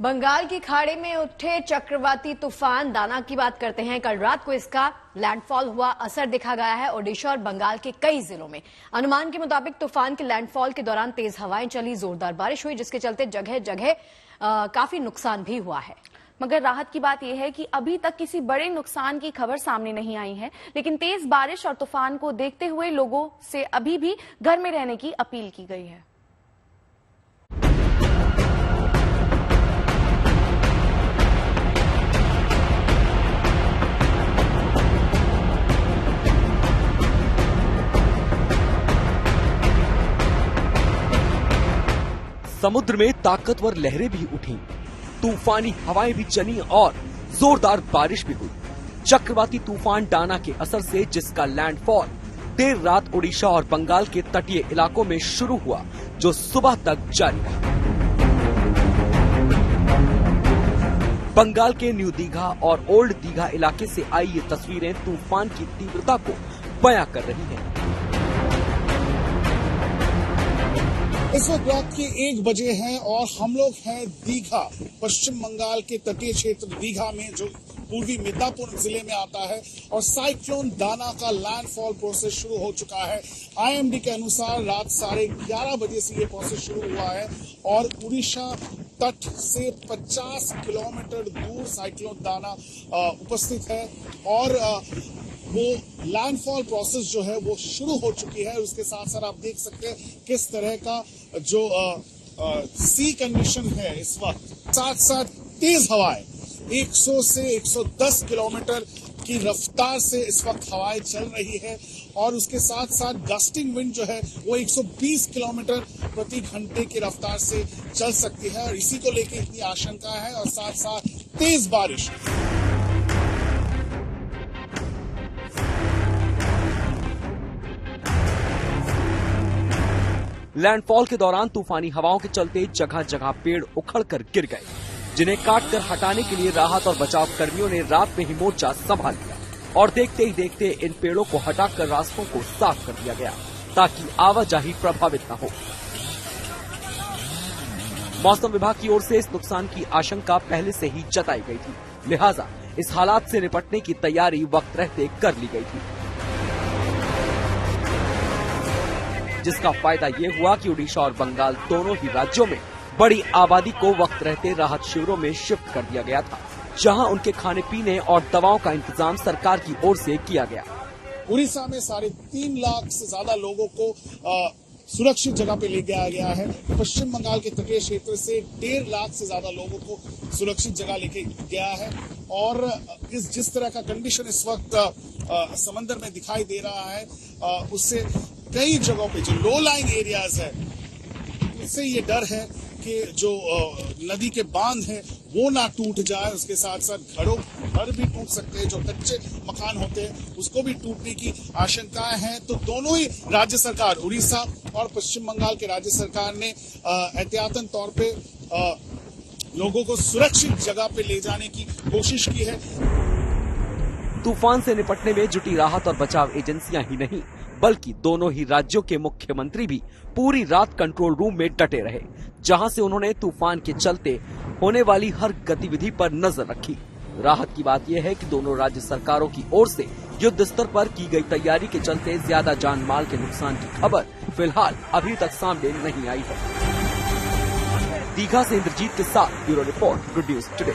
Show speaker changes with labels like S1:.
S1: बंगाल की खाड़ी में उठे चक्रवाती तूफान दाना की बात करते हैं। कल रात को इसका लैंडफॉल हुआ असर देखा गया है ओडिशा और बंगाल के कई जिलों में। अनुमान के मुताबिक तूफान के लैंडफॉल के दौरान तेज हवाएं चली, जोरदार बारिश हुई, जिसके चलते जगह जगह काफी नुकसान भी हुआ है।
S2: मगर राहत की बात यह है कि अभी तक किसी बड़े नुकसान की खबर सामने नहीं आई है, लेकिन तेज बारिश और तूफान को देखते हुए लोगों से अभी भी घर में रहने की अपील की गई है।
S3: समुद्र में ताकतवर लहरें भी उठी, तूफानी हवाएं भी चली और जोरदार बारिश भी हुई। चक्रवाती तूफान डाना के असर से जिसका लैंडफॉल देर रात ओडिशा और बंगाल के तटीय इलाकों में शुरू हुआ, जो सुबह तक जारी रहा। बंगाल के न्यू दीघा और ओल्ड दीघा इलाके से आई ये तस्वीरें तूफान की तीव्रता को बयां कर रही हैं।
S4: इस वक्त रात के 1 बजे हैं और हम लोग हैं दीघा, पश्चिम बंगाल के तटीय क्षेत्र दीघा में, जो पूर्वी मिदनापुर जिले में आता है। और साइक्लोन दाना का लैंडफॉल प्रोसेस शुरू हो चुका है। आईएमडी के अनुसार रात 11:30 बजे से ये प्रोसेस शुरू हुआ है और उड़ीसा तट से 50 किलोमीटर दूर साइक्लोन दाना उपस्थित है और वो लैंडफॉल प्रोसेस जो है वो शुरू हो चुकी है। उसके साथ साथ आप देख सकते हैं किस तरह का जो सी कंडीशन है इस वक्त। साथ साथ तेज हवाएं 100 से 110 किलोमीटर की रफ्तार से इस वक्त हवाएं चल रही है और उसके साथ साथ गस्टिंग विंड जो है वो 120 किलोमीटर प्रति घंटे की रफ्तार से चल सकती है और इसी को लेकर इतनी आशंका है। और साथ साथ तेज बारिश।
S3: लैंडफॉल के दौरान तूफानी हवाओं के चलते जगह जगह पेड़ उखड़कर गिर गए, जिन्हें काटकर हटाने के लिए राहत और बचाव कर्मियों ने रात में ही मोर्चा संभाल लिया और देखते ही देखते इन पेड़ों को हटाकर रास्तों को साफ कर दिया गया ताकि आवाजाही प्रभावित न हो। मौसम विभाग की ओर से इस नुकसान की आशंका पहले से ही जताई गई थी, लिहाजा इस हालात से निपटने की तैयारी वक्त रहते कर ली गई थी, जिसका फायदा ये हुआ कि उड़ीसा और बंगाल दोनों ही राज्यों में बड़ी आबादी को वक्त रहते राहत शिविरों में शिफ्ट कर दिया गया था, जहां उनके खाने पीने और दवाओं का इंतजाम सरकार की ओर से किया गया।
S4: उड़ीसा में 3.5 लाख से ज्यादा लोगों को सुरक्षित जगह पे ले जाया गया है। पश्चिम बंगाल के तटीय क्षेत्र से 1.5 लाख से ज्यादा लोगों को सुरक्षित जगह लेके गया है और जिस तरह का कंडीशन इस वक्त समंदर में दिखाई दे रहा है, उससे कई जगहों पे जो लो लाइंग एरियाज है, उससे ये डर है कि जो नदी के बांध है वो ना टूट जाए। उसके साथ साथ घर भी टूट सकते हैं, जो कच्चे मकान होते हैं उसको भी टूटने की आशंकाएं हैं। तो दोनों ही राज्य सरकार, उड़ीसा और पश्चिम बंगाल के राज्य सरकार ने एहतियातन तौर पे लोगों को सुरक्षित जगह पे ले जाने की कोशिश की है।
S3: तूफान से निपटने में जुटी राहत और बचाव एजेंसियां ही नहीं, बल्कि दोनों ही राज्यों के मुख्यमंत्री भी पूरी रात कंट्रोल रूम में डटे रहे, जहां से उन्होंने तूफान के चलते होने वाली हर गतिविधि पर नजर रखी। राहत की बात यह है कि दोनों राज्य सरकारों की ओर से युद्ध स्तर पर की गई तैयारी के चलते ज्यादा जान माल के नुकसान की खबर फिलहाल अभी तक सामने नहीं आई है। दीघा से इंद्रजीत के साथ bureau report, good news today.